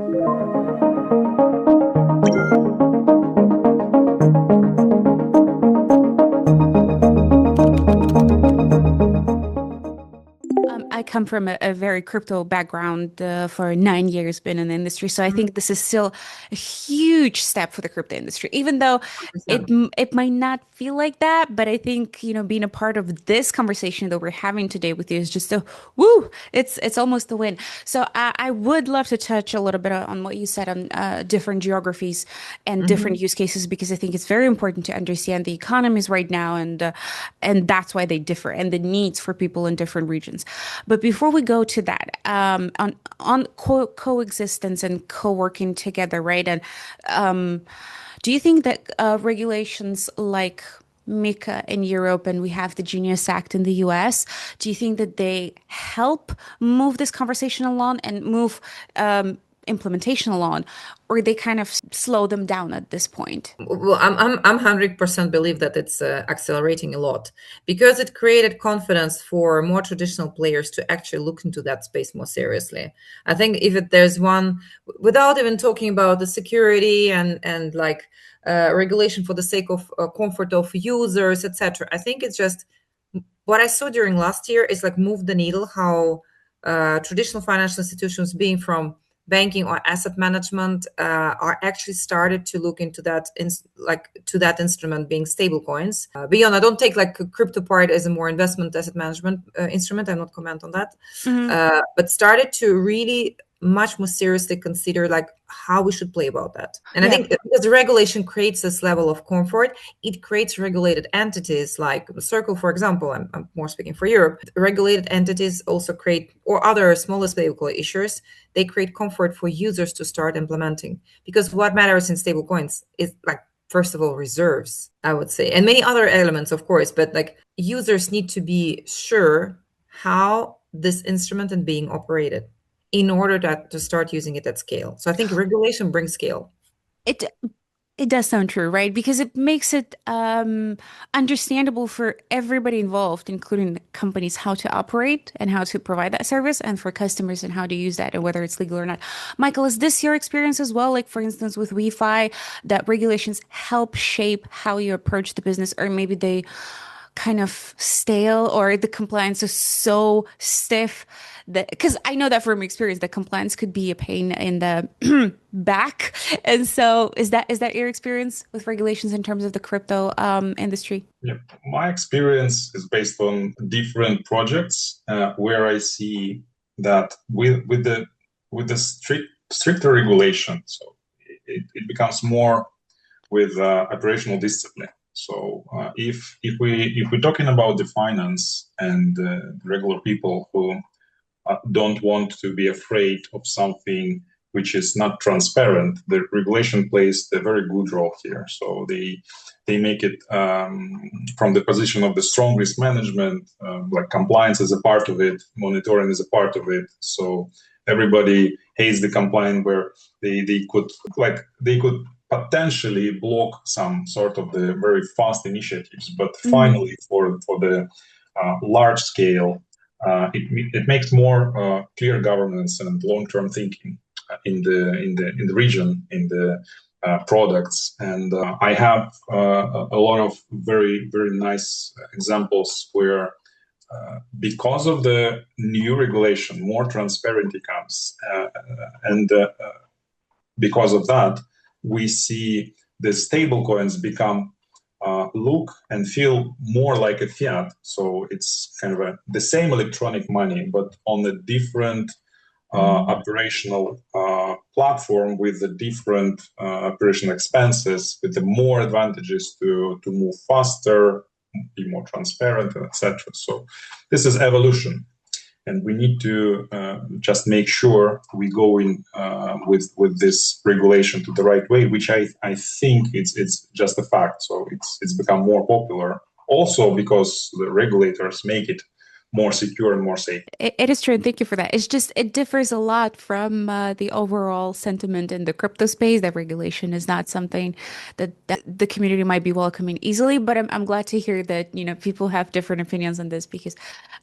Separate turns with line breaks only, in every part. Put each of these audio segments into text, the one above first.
come from a very crypto background for 9 years, been in the industry. So I think this is still a huge step for the crypto industry, even though it might not feel like that. But I think, being a part of this conversation that we're having today with you is just a woo, it's almost a win. So I would love to touch a little bit on what you said on different geographies and different use cases, because I think it's very important to understand the economies right now, and that's why they differ and the needs for people in different regions. But before we go to that, on coexistence and co-working together, right? And do you think that regulations like MiCA in Europe and we have the Genius Act in the US, do you think that they help move this conversation along and move implementation along, or they kind of slow them down at this point?
Well, I'm 100% believe that it's accelerating a lot because it created confidence for more traditional players to actually look into that space more seriously. I think there's one, without even talking about the security and like regulation for the sake of comfort of users, etc. I think it's just what I saw during last year is like move the needle how traditional financial institutions, being from banking or asset management, are actually started to look into that to that instrument being stable coins. Beyond, I don't take like a crypto part as a more investment asset management instrument. I'm not comment on that, but started to really much more seriously consider like how we should play about that. And I think because the regulation creates this level of comfort, it creates regulated entities like Circle, for example. I'm more speaking for Europe. Regulated entities also create, or other smaller stablecoin issuers, they create comfort for users to start implementing. Because what matters in stablecoins is like, first of all, reserves, I would say, and many other elements, of course, but like users need to be sure how this instrument is being operated in order to start using it at scale. So I think regulation brings scale.
It it does sound true, right? Because it makes it understandable for everybody involved, including the companies, how to operate and how to provide that service, and for customers and how to use that and whether it's legal or not. Michael, is this your experience as well? Like, for instance, with WeFi, that regulations help shape how you approach the business, or maybe they kind of stale, or the compliance is so stiff that, because I know that from experience that compliance could be a pain in the back. And so is that your experience with regulations in terms of the crypto industry?
Yeah, my experience is based on different projects where I see that with the stricter regulation, so it becomes more with operational discipline. So if we're talking about the finance and regular people who don't want to be afraid of something which is not transparent, the regulation plays a very good role here. So they make it from the position of the strong risk management, like compliance is a part of it, monitoring is a part of it. So everybody hates the compliance where they could potentially block some sort of the very fast initiatives, but finally for the large scale, it makes more clear governance and long-term thinking in the region, in the products. And I have a lot of very, very nice examples where because of the new regulation, more transparency comes, and because of that, we see the stable coins become look and feel more like a fiat. So it's kind of the same electronic money, but on a different operational platform with the different operational expenses, with the more advantages to move faster, be more transparent, etc. So this is evolution. And we need to just make sure we go in with this regulation to the right way, which I think it's just a fact. So it's become more popular also because the regulators make it more secure and more safe.
It is true, and thank you for that. It's just it differs a lot from the overall sentiment in the crypto space. That regulation is not something that the community might be welcoming easily. But I'm glad to hear that people have different opinions on this because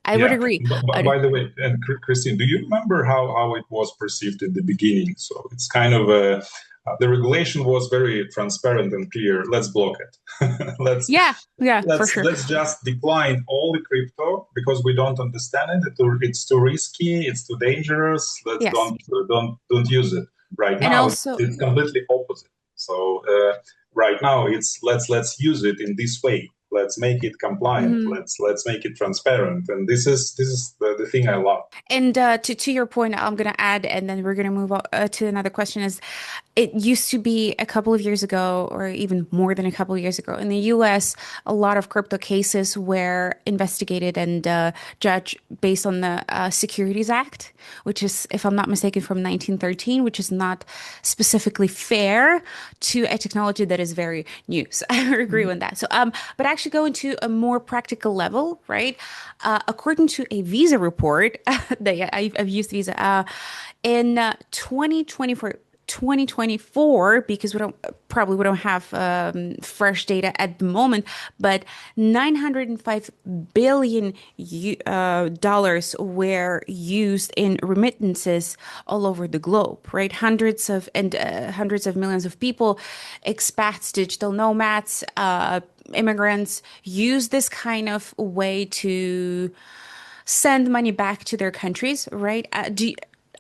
I would
Yeah.
agree.
By the way, and Christine, do you remember how it was perceived in the beginning? So it's kind of the regulation was very transparent and clear. Let's block it. let's
Yeah, yeah, for
let's
sure.
let's just decline all the crypto because we don't understand it. It's too risky. It's too dangerous. Let's
Yes,
don't use it. Right
and
now,
also.
it's completely opposite. So right now, it's let's use it in this way. Let's make it compliant.
Mhm.
Let's make it transparent. And this is the thing I love.
And to your point, I'm gonna add, and then we're gonna move on to another question. Is it used to be a couple of years ago, or even more than a couple of years ago, in the U.S., a lot of crypto cases were investigated and judged based on the Securities Act, which is, if I'm not mistaken, from 1913, which is not specifically fair to a technology that is very new. So I agree with that. So, but actually going to a more practical level, right? According to a Visa report, I've used Visa in 2024, because we don't have fresh data at the moment, but 905 billion dollars were used in remittances all over the globe, right? Hundreds of millions of people, expats, digital nomads, immigrants use this kind of way to send money back to their countries, right?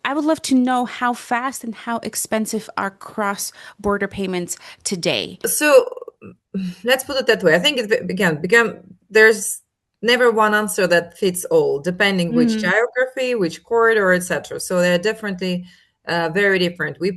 I would love to know how fast and how expensive are cross-border payments today.
So let's put it that way. I think it become there's never one answer that fits all, depending which
Mm,
geography, which corridor, etc. So they're definitely very different. We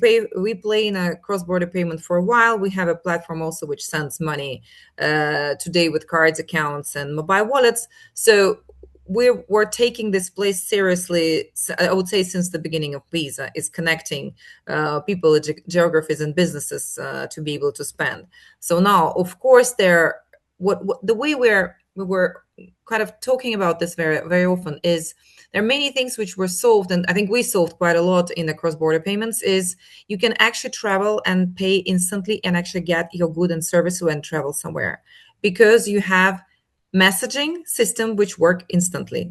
play in a cross-border payment for a while. We have a platform also which sends money today with cards, accounts, and mobile wallets. So we're taking this place seriously. I would say since the beginning of Visa is connecting people, geographies, and businesses to be able to spend. So now, of course, what the way we were kind of talking about this very very often is there are many things which were solved, and I think we solved quite a lot in the cross-border payments. Is you can actually travel and pay instantly and actually get your good and service when travel somewhere because you have messaging system which work instantly.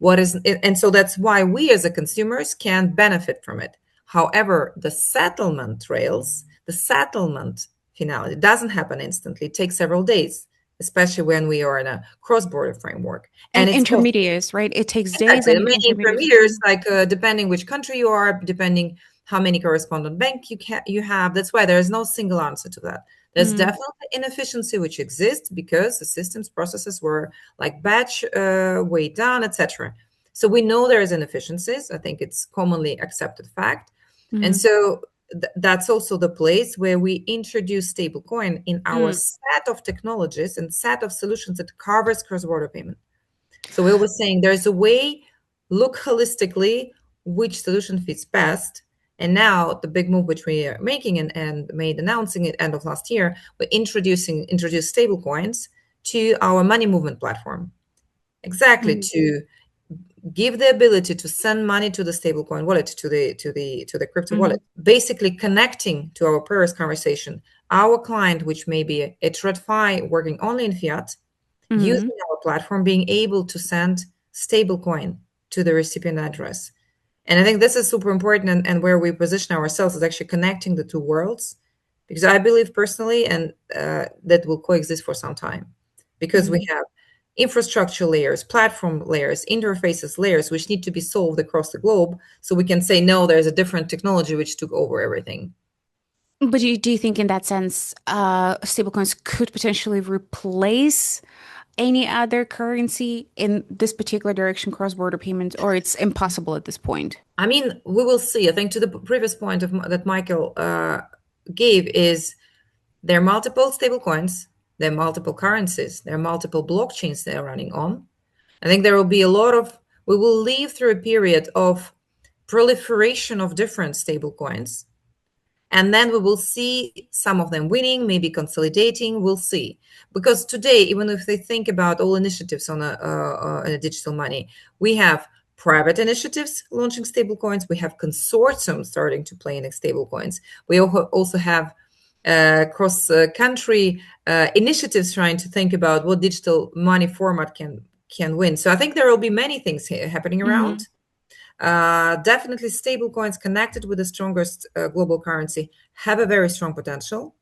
And so that's why we as a consumers can benefit from it. However, the settlement rails, the settlement finality doesn't happen instantly. It takes several days, especially when we are in a cross-border framework.
and
And it's also
intermediaries, right? It takes days
exactly
and
many
intermediaries.
intermediaries, like depending which country you are, depending how many correspondent bank you have. That's why there is no single answer to that. There's
Mm,
definitely inefficiency which exists because the systems processes were like batch way down, etc. So we know there is inefficiencies. I think it's commonly accepted fact, and
mm,
so that's also the place where we introduce stablecoin in our
mm,
set of technologies and set of solutions that covers cross-border payment. So we were saying there's a way, look holistically, which solution fits best. And now the big move which we are making and made announcing it end of last year, we're introduce stable coins to our money movement platform. Exactly
mm,
to give the ability to send money to the stablecoin wallet, to the crypto
mm,
wallet, basically connecting to our previous conversation, our client, which may be a TradFi working only in fiat,
mm.
using our platform, being able to send stablecoin to the recipient address. And I think this is super important, and where we position ourselves is actually connecting the two worlds, because I believe personally, and that will coexist for some time, because we
Mm.
have infrastructure layers, platform layers, interfaces layers, which need to be solved across the globe. So we can say, no, there's a different technology which took over everything.
But do you think in that sense, stablecoins could potentially replace any other currency in this particular direction, cross-border payments, or it's impossible at this point?
I mean, we will see. I think to the previous point that Michael gave is there are multiple stable coins, there are multiple currencies, there are multiple blockchains they are running on. I think there will be a lot of, we will live through a period of proliferation of different stable coins. And then we will see some of them winning, maybe consolidating, we'll see. Because today, even if they think about all initiatives on a digital money, we have private initiatives launching stablecoins, we have consortiums starting to play in stablecoins. We also have cross-country initiatives trying to think about what digital money format can win. So I think there will be many things happening around. Definitely stablecoins connected with the strongest global currency have a very strong potential,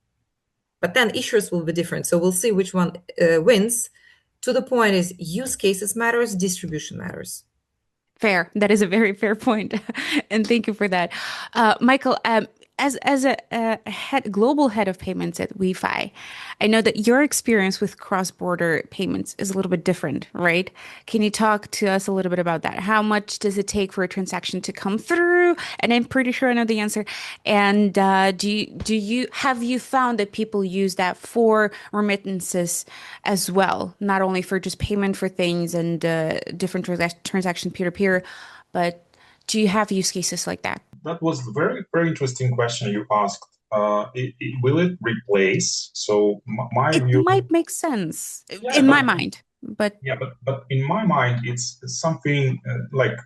but then issuers will be different. So we'll see which one wins. To the point is use cases matters, distribution matters.
Fair. That is a very fair point. And thank you for that. Michael, as a global head of payments at WeFi, I know that your experience with cross-border payments is a little bit different, right? Can you talk to us a little bit about that? How much does it take for a transaction to come through? And I'm pretty sure I know the answer. And have you found that people use that for remittances as well, not only for just payment for things and different transaction peer-to-peer, but do you have use cases like that?
That was a very, very interesting question you asked. Will it replace? So my
It
view,
might make sense
yeah,
in my mind, but
but in my mind, it's something like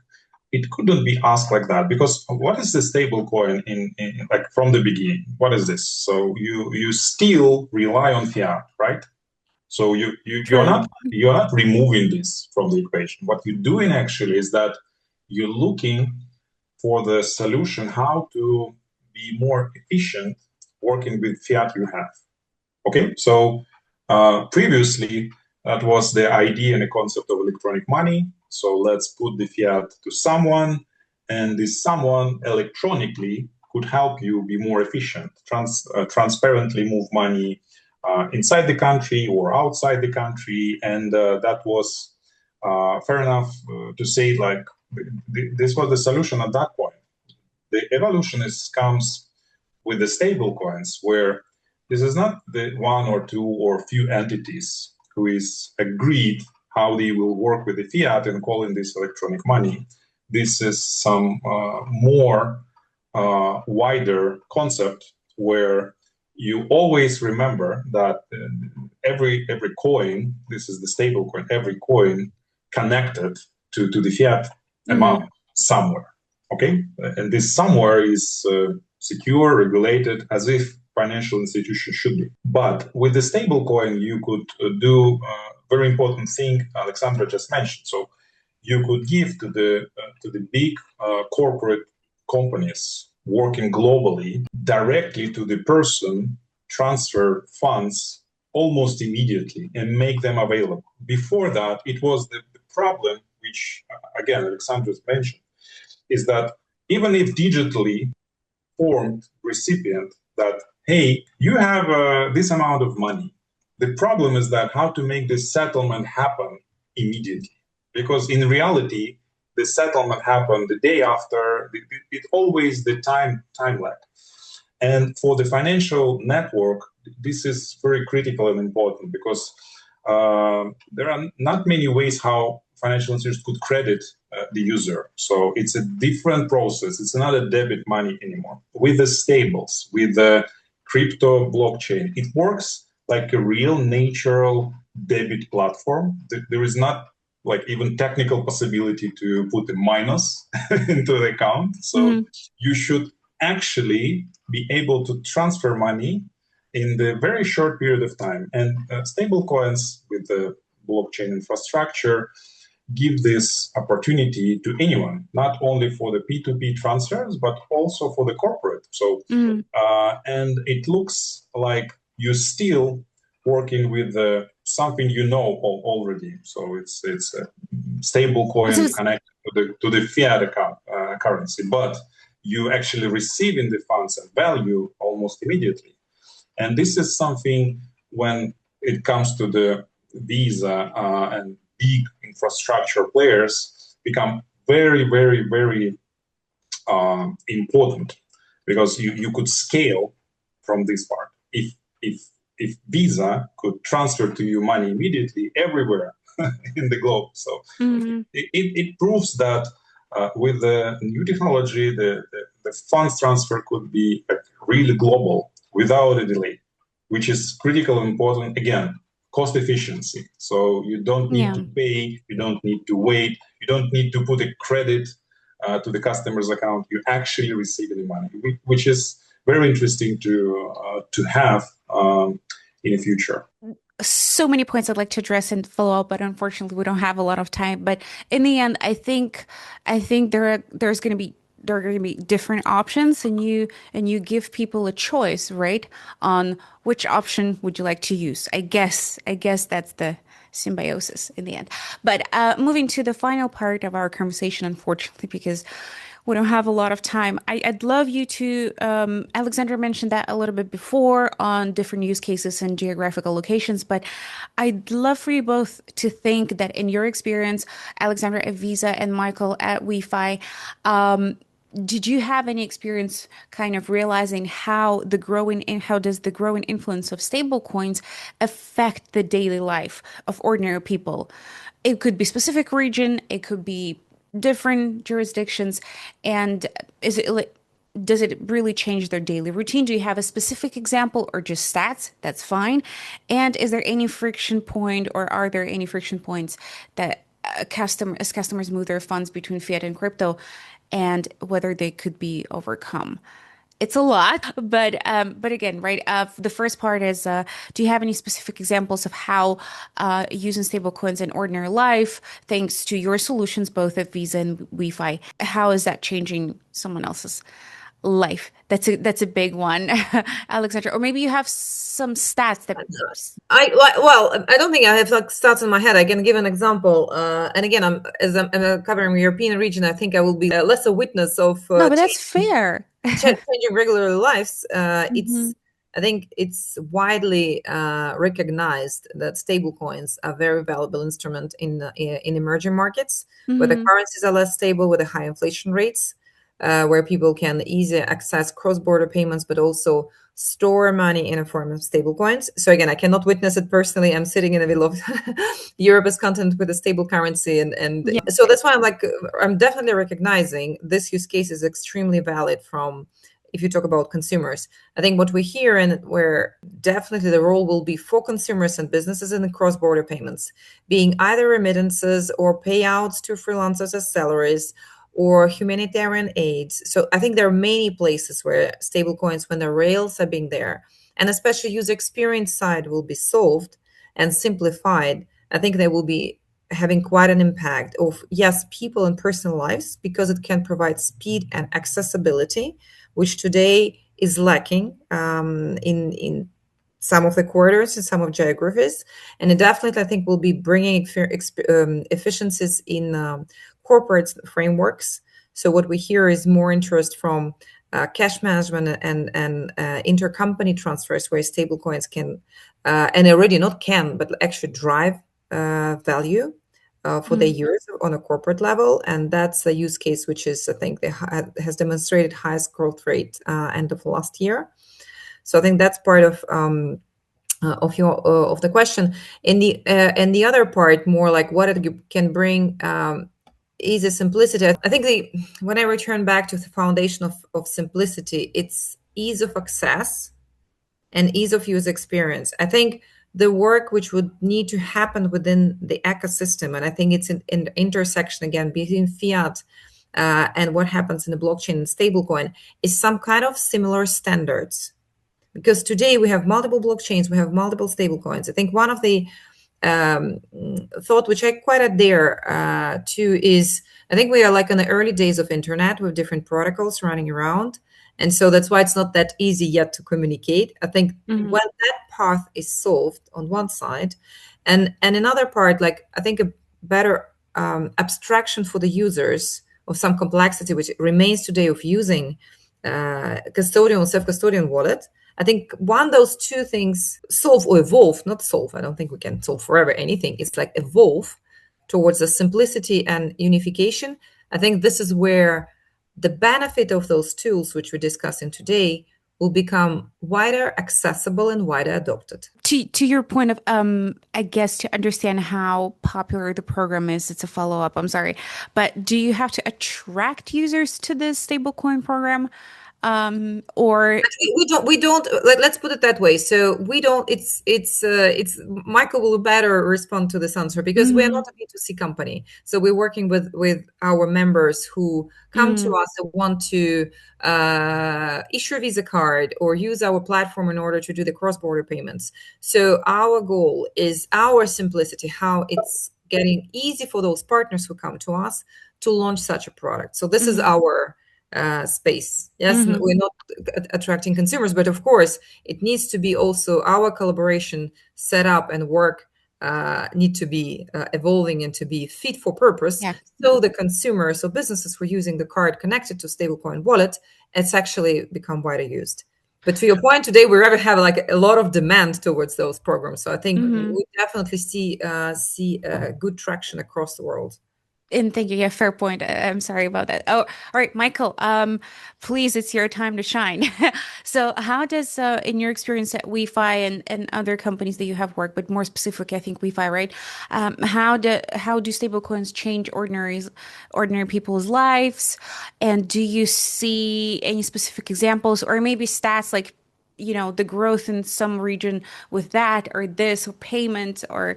it couldn't be asked like that, because what is the stable coin in like from the beginning? What is this? So you still rely on fiat, right? So
true.
you're not removing this from the equation. What you're doing actually is that you're looking for the solution how to be more efficient working with fiat you have. Okay, so previously that was the idea and the concept of electronic money. So let's put the fiat to someone, and this someone electronically could help you be more efficient, transparently move money inside the country or outside the country, and that was fair enough to say like this was the solution at that point. The evolution comes with the stable coins, where this is not the one or two or few entities who is agreed how they will work with the fiat and calling this electronic money. This is some more wider concept where you always remember that every coin, this is the stable coin, every coin connected to the fiat amount somewhere. Okay, and this somewhere is secure, regulated, as if financial institutions should be. But with the stable coin, you could do a very important thing Alexandra just mentioned. So you could give to the big corporate companies working globally directly to the person, transfer funds almost immediately and make them available. Before that, it was the problem, which again Alexandra mentioned, is that even if digitally formed recipient that, hey, you have this amount of money, the problem is that how to make this settlement happen immediately. Because in reality, the settlement happened the day after, it always the time lag. And for the financial network, this is very critical and important, because there are not many ways how financial institutions could credit the user. So it's a different process. It's not a debit money anymore. With the stables, with the crypto blockchain, it works like a real natural debit platform. There is not like even technical possibility to put a minus into the account. So you should actually be able to transfer money in the very short period of time. And stable coins with the blockchain infrastructure give this opportunity to anyone, not only for the P2P transfers, but also for the corporate. So, and it looks like you're still working with something you know already. So it's a stable coin connected to the fiat account, currency, but you actually receiving the funds and value almost immediately. And this is something when it comes to the Visa and big infrastructure players become very, very, very important, because you could scale from this part. If Visa could transfer to you money immediately everywhere in the globe, so it proves that with the new technology, the funds transfer could be really global without a delay, which is critical and important. Again, cost efficiency. So you don't need
Yeah.
to pay, you don't need to wait, you don't need to put a credit to the customer's account. You actually receive the money, which is very interesting to have in the future.
So many points I'd like to address and follow up, but unfortunately we don't have a lot of time. But in the end, I think there are going to be different options, and you give people a choice, right? On which option would you like to use. I guess that's the symbiosis in the end. But moving to the final part of our conversation, unfortunately, because we don't have a lot of time. I'd love you to, Alexandra mentioned that a little bit before on different use cases and geographical locations, but I'd love for you both to think that in your experience, Alexandra at Visa and Michael at WeFi, did you have any experience kind of realizing how does the growing influence of stablecoins affect the daily life of ordinary people? It could be specific region, it could be different jurisdictions, and is it like does it really change their daily routine? Do you have a specific example or just stats? That's fine. And is there any friction point or are there any friction points that as customers move their funds between fiat and crypto and whether they could be overcome? It's a lot, but again, right? The first part is, do you have any specific examples of how using stablecoins in ordinary life, thanks to your solutions, both at Visa and WeFi, how is that changing someone else's life? That's a big one, Alexandra. Or maybe you have some stats that.
I don't think I have like stats in my head. I can give an example. And again, I'm covering European region. I think I will be less a witness of
No, but that's fair.
changing regular lives.
Hmm.
I think it's widely recognized that stablecoins are a very valuable instrument in emerging markets where the
Hmm.
currencies are less stable, with the high inflation rates, where people can easily access cross-border payments, but also store money in a form of stablecoins. So again, I cannot witness it personally. I'm sitting in the middle of Europe's content with a stable currency, and
Yeah.
so that's why I'm definitely recognizing this use case is extremely valid from if you talk about consumers. I think what we hear and where definitely the role will be for consumers and businesses in the cross-border payments, being either remittances or payouts to freelancers as salaries or humanitarian aids. So I think there are many places where stablecoins, when the rails are being there, and especially user experience side will be solved and simplified, I think they will be having quite an impact of, yes, people and personal lives, because it can provide speed and accessibility, which today is lacking in some of the corridors and some of geographies. And it definitely, I think, will be bringing efficiencies in corporate frameworks. So what we hear is more interest from cash management and intercompany transfers, where stablecoins can and already not can, but actually drive value for the
Mm.
years on a corporate level. And that's a use case which is, I think, has demonstrated highest growth rate end of last year. So I think that's part of your of the question. In the other part, more like what it can bring. Easy simplicity. I think when I return back to the foundation of simplicity, it's ease of access and ease of use experience. I think the work which would need to happen within the ecosystem, and I think it's in the intersection again between fiat and what happens in the blockchain and stablecoin, is some kind of similar standards. Because today we have multiple blockchains, we have multiple stablecoins. I think one of the thought which I quite adhere to is, I think we are like in the early days of internet with different protocols running around, and so that's why it's not that easy yet to communicate. I think
Hmm.
when that path is solved on one side, and another part, like I think a better abstraction for the users of some complexity which remains today of using custodial self-custodian wallet. I think one those two things solve or evolve, not solve. I don't think we can solve forever anything. It's like evolve towards a simplicity and unification. I think this is where the benefit of those tools, which we're discussing today, will become wider accessible and wider adopted.
To your point of I guess to understand how popular the program is, it's a follow-up, I'm sorry. But do you have to attract users to this stablecoin program? Or
We don't let's put it that way. So we don't, it's Michael will better respond to this answer, because we are
Mhm.
not a B2C company. So we're working with our members who come to
Mm.
us and want to issue a Visa card or use our platform in order to do the cross-border payments. So our goal is our simplicity, how it's getting easy for those partners who come to us to launch such a product. So this is
Mhm.
our space. Yes,
Mhm.
we're not attracting consumers, but of course, it needs to be also our collaboration set up and work need to be evolving and to be fit for purpose.
Yeah.
So the consumers or businesses who are using the card connected to stablecoin wallet, it's actually become wider used. But to your point, today we rather have like a lot of demand towards those programs. So I think
Mhm.
we definitely see good traction across the world.
And thank you. Yeah, fair point. I'm sorry about that. Oh, all right, Michael. Please, it's your time to shine. So, how does, in your experience at WeFi and other companies that you have worked, but more specifically, I think WeFi, right? How do stablecoins change ordinary people's lives? And do you see any specific examples or maybe stats like, the growth in some region with that or this or payment or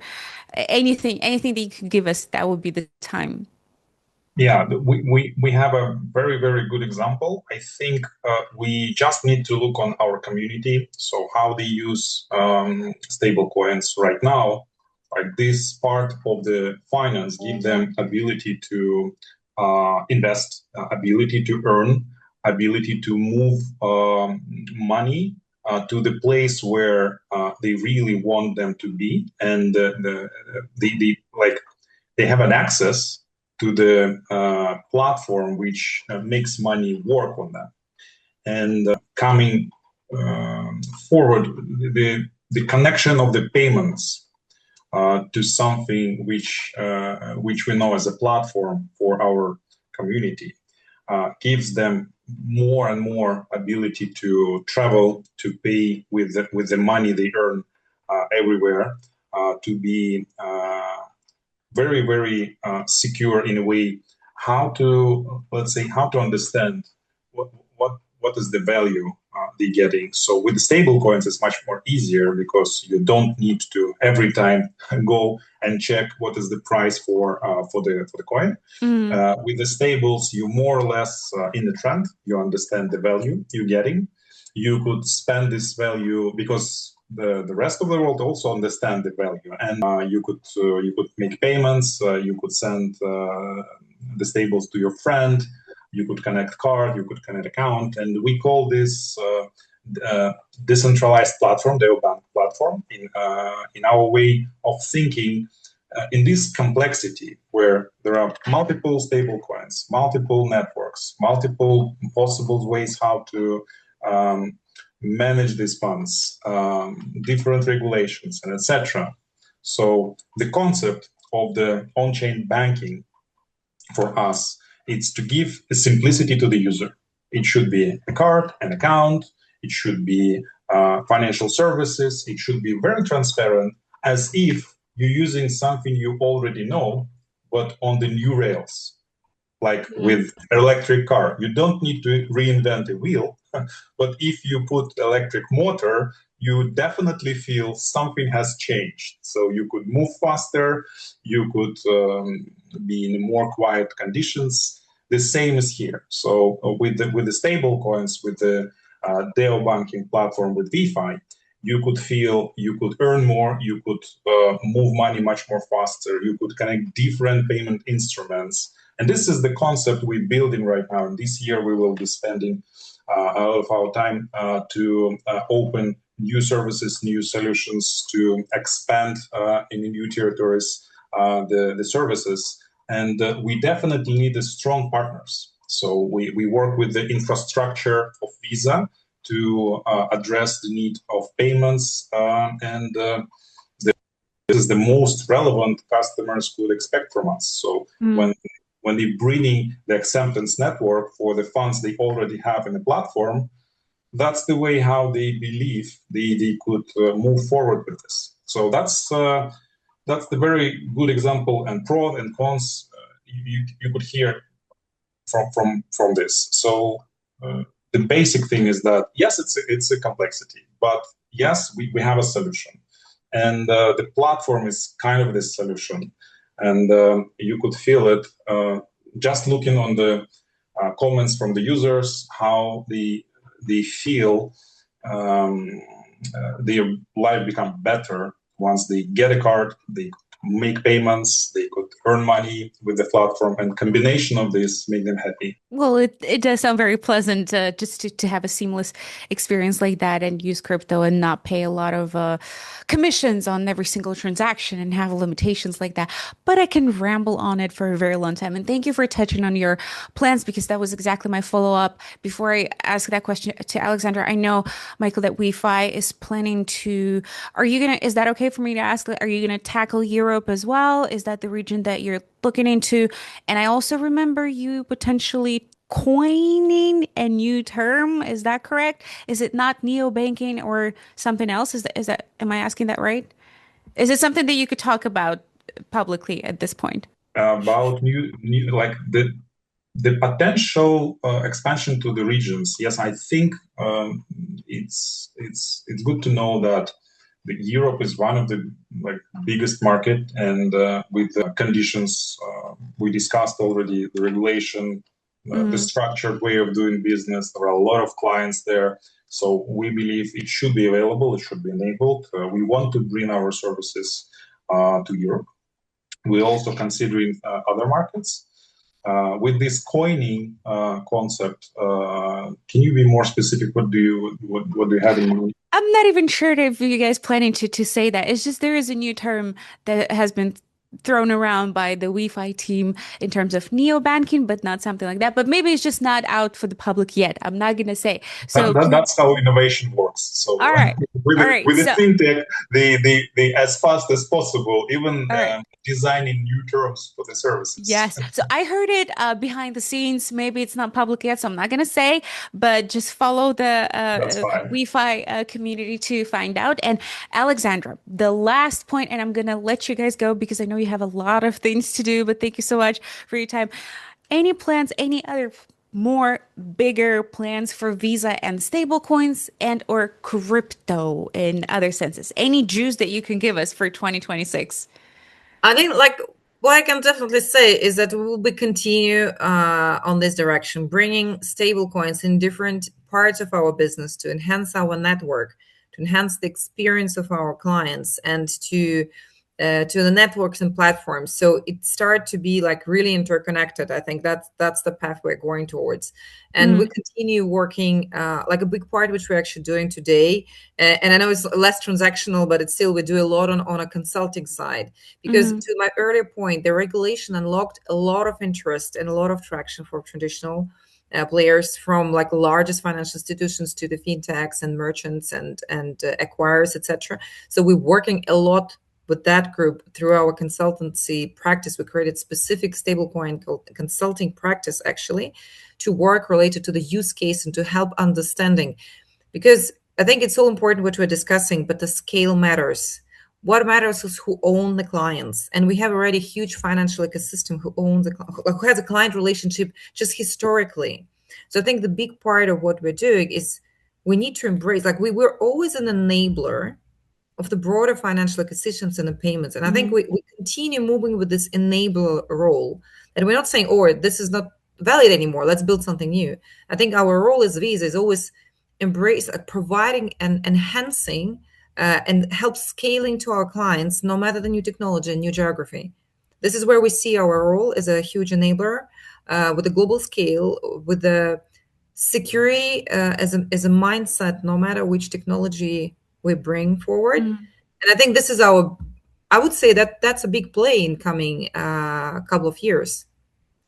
anything that you could give us, that would be the time.
Yeah, we have a very, very good example. I think we just need to look on our community. So how they use stable coins right now, like this part of the finance give them ability to invest, ability to earn, ability to move money to the place where they really want them to be. And the like they have an access to the platform which makes money work on that. And coming forward, the connection of the payments to something which we know as a platform for our community gives them more and more ability to travel, to pay with the money they earn everywhere, to be very, very secure in a way. How to, let's say, how to understand what is the value they're getting. So with the stable coins, it's much more easier because you don't need to every time go and check what is the price for the coin.
Mm.
With the stables, you more or less in the trend. You understand the value you're getting. You could spend this value because the rest of the world also understand the value, and you could make payments. You could send the stables to your friend. You could connect card. You could connect account, and we call this decentralized platform, the bank platform, in our way of thinking in this complexity where there are multiple stable coins, multiple networks, multiple possible ways how to manage these funds, different regulations, and etc. So the concept of the on-chain banking for us, it's to give a simplicity to the user. It should be a card, an account. It should be financial services. It should be very transparent, as if you're using something you already know, but on the new rails. Like
Mm.
with electric car, you don't need to reinvent a wheel, but if you put electric motor, you definitely feel something has changed. So you could move faster, you could be in more quiet conditions. The same is here. So with the stable coins, with the DEO banking platform, with WeFi, you could feel you could earn more, you could move money much more faster, you could connect different payment instruments. And this is the concept we're building right now. And this year we will be spending all of our time to open new services, new solutions, to expand in new territories the services. And we definitely need the strong partners. So we work with the infrastructure of Visa to address the need of payments and this is the most relevant customers could expect from us. So
Mm.
when they're bringing the acceptance network for the funds they already have in the platform, that's the way how they believe they could move forward with this. So that's the very good example, and pros and cons you could hear from this. So the basic thing is that yes, it's a complexity, but yes, we have a solution, and the platform is kind of this solution, and you could feel it just looking on the comments from the users, how they feel their life become better once they get a card, they make payments, they could earn money with the platform, and combination of this make them happy.
Well, it does sound very pleasant just to have a seamless experience like that and use crypto and not pay a lot of commissions on every single transaction and have limitations like that. But I can ramble on it for a very long time. And thank you for touching on your plans because that was exactly my follow-up. Before I ask that question to Alexandra, I know, Michael, that WeFi is planning to, is that okay for me to ask, are you going to tackle Europe as well? Is that the region that you're looking into? And I also remember you potentially coining a new term. Is that correct? Is it not neobanking or something else? Am I asking that right? Is it something that you could talk about publicly at this point?
About new like the potential expansion to the regions. Yes, I think it's good to know that Europe is one of the like biggest market, and with the conditions we discussed already, the regulation, the
Mm,
structured way of doing business. There are a lot of clients there, so we believe it should be available. It should be enabled. We want to bring our services to Europe. We're also considering other markets. With this coining concept, can you be more specific? What do you have in mind?
I'm not even sure if you guys planning to say that. It's just there is a new term that has been thrown around by the WeFi team in terms of neobanking, but not something like that. But maybe it's just not out for the public yet. I'm not gonna say. So
That's how innovation works. So
all right.
with
All
the,
right.
with the
So
fintech, they as fast as possible, even
all right.
designing new terms for the services.
Yes. So I heard it behind the scenes. Maybe it's not public yet, so I'm not gonna say, but just follow the
That's fine.
WeFi community to find out. And Alexandra, the last point, and I'm gonna let you guys go because I know you have a lot of things to do, but thank you so much for your time. Any plans, any other more bigger plans for Visa and stablecoins and or crypto in other senses? Any juice that you can give us for 2026?
I think like what I can definitely say is that we will be continue on this direction, bringing stable coins in different parts of our business to enhance our network, to enhance the experience of our clients, and to the networks and platforms. So it start to be like really interconnected. I think that's the path we're going towards, and we
Mm,
continue working like a big part which we're actually doing today. And I know it's less transactional, but it's still we do a lot on a consulting side because
mm,
to my earlier point, the regulation unlocked a lot of interest and a lot of traction for traditional players from like largest financial institutions to the fintechs and merchants and acquirers, etc. So we're working a lot with that group through our consultancy practice. We created specific stablecoin consulting practice actually to work related to the use case and to help understanding, because I think it's so important what we're discussing, but the scale matters. What matters is who own the clients, and we have already a huge financial ecosystem who has a client relationship just historically. So I think the big part of what we're doing is we need to embrace, like we were always an enabler of the broader financial ecosystems and the payments. And I think
mm,
we continue moving with this enabler role. And we're not saying, oh, this is not valid anymore, let's build something new. I think our role as Visa is always embrace providing and enhancing and help scaling to our clients, no matter the new technology and new geography. This is where we see our role as a huge enabler with a global scale, with the security as a mindset, no matter which technology we bring forward.
mm.
And I think this is our, I would say that that's a big play in coming couple of years,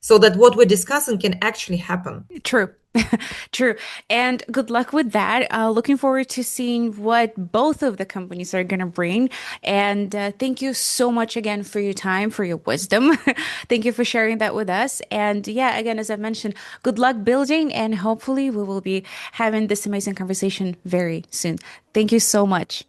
so that what we're discussing can actually happen.
True. True. And good luck with that. Looking forward to seeing what both of the companies are going to bring. And thank you so much again for your time, for your wisdom. Thank you for sharing that with us. And yeah, again, as I mentioned, good luck building, and hopefully we will be having this amazing conversation very soon. Thank you so much.